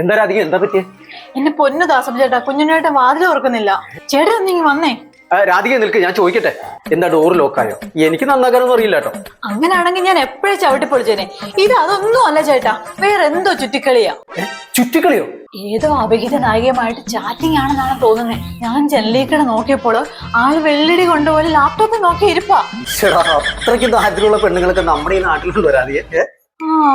എന്താ രാധിക, എന്താ പറ്റിയ? എന്റെ പൊന്നു ദാസം ചേട്ടാ, കുഞ്ഞുണ്ണേട്ടൻ വാതിൽ തുറക്കുന്നില്ല. ചേട്ടാ നീ വന്നേ. രാധിക നിൽക്ക്, ഞാൻ ചോദിക്കട്ടെ, എന്താ ഡോർ ലോക്കായോ? എനിക്ക് നന്നാക്കാനൊന്നും അറിയില്ല കേട്ടോ. അങ്ങനാണെങ്കിൽ ഞാൻ എപ്പോഴും ചവിട്ടി പൊളിച്ചേനെ. ഇത് അതൊന്നും അല്ല ചേട്ടാ, വേറെ എന്തോ ചുറ്റിക്കളിയാ. ചുറ്റിക്കളിയോ? ഏതോ അഭിഹിത നായികയുമായിട്ട് ചാറ്റിംഗ് ആണെന്നാണ് തോന്നുന്നത്. ഞാൻ ജനലീക്കട നോക്കിയപ്പോൾ ആള് വെള്ളിടി കൊണ്ടുപോലെ ലാപ്ടോപ്പിൽ നോക്കി ഇരിപ്പാ. അത്രയ്ക്ക് ദാരിദ്ര്യമുള്ള പെണ്ണുങ്ങളൊക്കെ നമ്മുടെ ഈ നാട്ടിലുണ്ടോ രാധിക?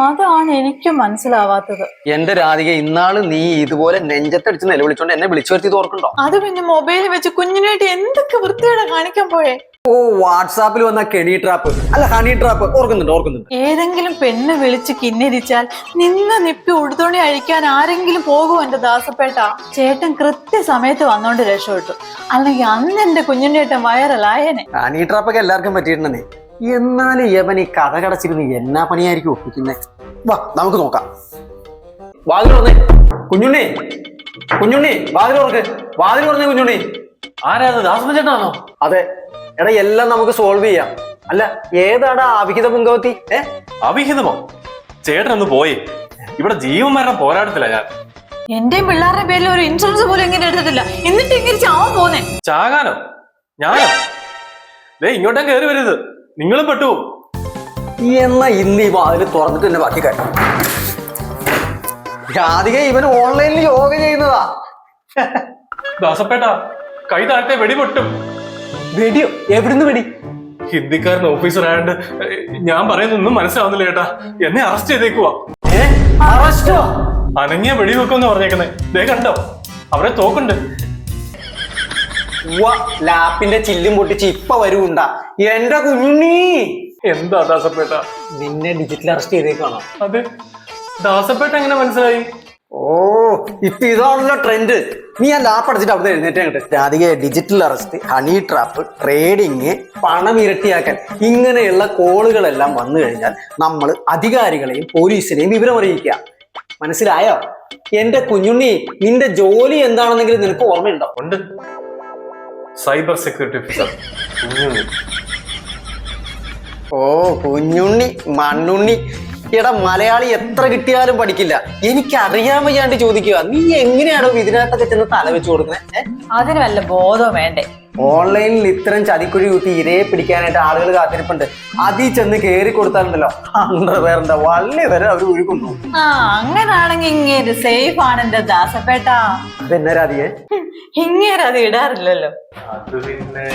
അതാണ് എനിക്കും മനസ്സിലാവാത്തത്. എന്റെ രാധിക, ഇന്നാള് നീ ഇതുപോലെ നെഞ്ചത്തടിച്ച് നിലവിളിച്ചോണ്ട് എന്നെ വിളിച്ചു വരുത്തി ഓർക്കുണ്ടോ? അത് പിന്നെ മൊബൈലിൽ വെച്ച് കുഞ്ഞിനായിട്ട് എന്തൊക്കെ വൃത്തിയോടെ കാണിക്കാൻ പോയേ. ഓ, വാട്സാപ്പിൽ വന്ന കെണി ട്രാപ്പ് അല്ല ഹണി ട്രാപ്പ്, ഓർക്കുന്നുണ്ട്. ഏതെങ്കിലും പെണ്ണ് വിളിച്ച് കിന്നിരിച്ചാൽ നിന്ന് നിപ്പി ഉടുത്തോണി അഴിക്കാൻ ആരെങ്കിലും പോകുമോ എന്റെ ദാസപ്പേട്ട? ചേട്ടൻ കൃത്യസമയത്ത് വന്നോണ്ട് രക്ഷപ്പെട്ടു, അല്ലെങ്കിൽ അന്ന് എന്റെ കുഞ്ഞിനേട്ടൻ വൈറലായനെ. ഹണി ട്രാപ്പൊക്കെ എല്ലാവർക്കും പറ്റിയിട്ടുണ്ടെന്നേ. എന്നാലും യവൻ ഈ കഥ കടച്ചിരുന്ന് എന്നാ പണിയായിരിക്കും ഒപ്പിക്കുന്നേ. വാ നമുക്ക് നോക്കാം. വാതിൽ തുറന്നേ കുഞ്ഞുണ്ണി, വാതിൽ തുറന്നേ കുഞ്ഞുണ്ണി. ആരാത്? ദാസപ്പൻ ചേട്ടനാണോ? അതെ. എടാ, എല്ലാം നമുക്ക് സോൾവ് ചെയ്യാം. അല്ല, ഏതാടാ അവിഹിത പുങ്കവത്തി? അവിഹിതമോ? ചേട്ടനൊന്ന് പോയി, ഇവിടെ ജീവൻ മരണം പോരാട്ടത്തില്ല ഞാൻ. എന്റെയും പിള്ളേരുടെ പേരിൽ ഒരു ഇൻഷുറൻസ് പോലും എങ്ങനെ എടുത്തിട്ടില്ല, എന്നിട്ട് എങ്ങനെ ചാവാൻ പോന്നെ? ചാകാനോ? ഞാനോ? ഇങ്ങോട്ടേ കയറി വരരുത്, നിങ്ങളും പെട്ടുപോകും. എന്നാ ഇന്ന് ഈ വാതിൽ തുറന്നിട്ട് തന്നെ ബാക്കി കാര്യം. രാധിക, ഇവൻ ഓൺലൈനിൽ യോഗ ചെയ്യുന്നതാ. ദാസപ്പേട്ട, കൈ താഴത്തെ വെടി പൊട്ടും. വെടിയോ? എവിടുന്ന് വെടി? ഹിന്ദിക്കാരൻ ഓഫീസർ ആയതുകൊണ്ട് ഞാൻ പറയുന്നൊന്നും മനസ്സിലാവുന്നില്ല ചേട്ടാ. എന്നെ അറസ്റ്റ് ചെയ്തേക്കുവാ. അറസ്റ്റോ? അനങ്ങിയ വെടി വെക്കുമെന്ന് പറഞ്ഞേക്കുന്നേ. ദേ കണ്ടോ, അവരെ തോക്കുണ്ട്. ലാപ്പിന്റെ ചില്ലും പൊട്ടിച്ച് ഇപ്പൊ വരുണ്ടാ എന്റെ കുഞ്ഞുണ്ണി. എന്താ ദാസപ്പേട്ട? നിന്നെ ഡിജിറ്റൽ അറസ്റ്റ് ചെയ്തേക്കാണോ? അത് ദാസപ്പേട്ട എങ്ങനെ മനസ്സിലായി? ഓ, ഇപ്പൊ ഇതാണല്ലോ ട്രെൻഡ്. നീ ആ ലാപ്പ് അടച്ചിട്ട് അവിടെ എഴുന്നേറ്റ് അങ്ങോട്ട്. Radhika, digital arrest, honey trap, trading, പണം ഇരട്ടിയാക്കൽ, ഇങ്ങനെയുള്ള കോളുകളെല്ലാം വന്നു കഴിഞ്ഞാൽ നമ്മൾ അധികാരികളെയും പോലീസിനെയും വിവരം അറിയിക്കുക. മനസ്സിലായോ? എന്റെ കുഞ്ഞുണ്ണി, നിന്റെ ജോലി എന്താണെന്നെങ്കിലും നിനക്ക് ഓർമ്മയുണ്ടോ? ഉണ്ട്, സൈബർ സെക്യൂരിറ്റി ഓഫീസർ. ഓ കുഞ്ഞുണ്ണി, മണ്ണുണ്ണി. എടാ, മലയാളി എത്ര കിട്ടിയാലും പഠിക്കില്ല. എനിക്ക് അറിയാൻ വയ്യാണ്ട് ചോദിക്കുക, നീ എങ്ങനെയാണോ ഇതിനകത്തൊക്കെ ചെന്ന് തല വെച്ച് കൊടുക്കുന്നത്? അതിന് വല്ല ബോധവും വേണ്ടേ? ഓൺലൈനിൽ ഇത്തരം ചതിക്കുഴി കുത്തി ഇരയെ പിടിക്കാനായിട്ട് ആളുകൾ കാത്തിരിപ്പുണ്ട്. അതിൽ ചെന്ന് കേറി കൊടുത്താലുണ്ടല്ലോ, അണ്ടർവെയറിന്റെ വള്ളി വരെ അവർ ഒഴുകുന്നു. അങ്ങനാണെങ്കിൽ ഇങ്ങേര് സേഫ് ആണ് എന്റെ ദാസപ്പേട്ട. അതെന്നാ രാധികേ? ഇങ്ങേര് അത് ഇടാറില്ലല്ലോ. അത് പിന്നെ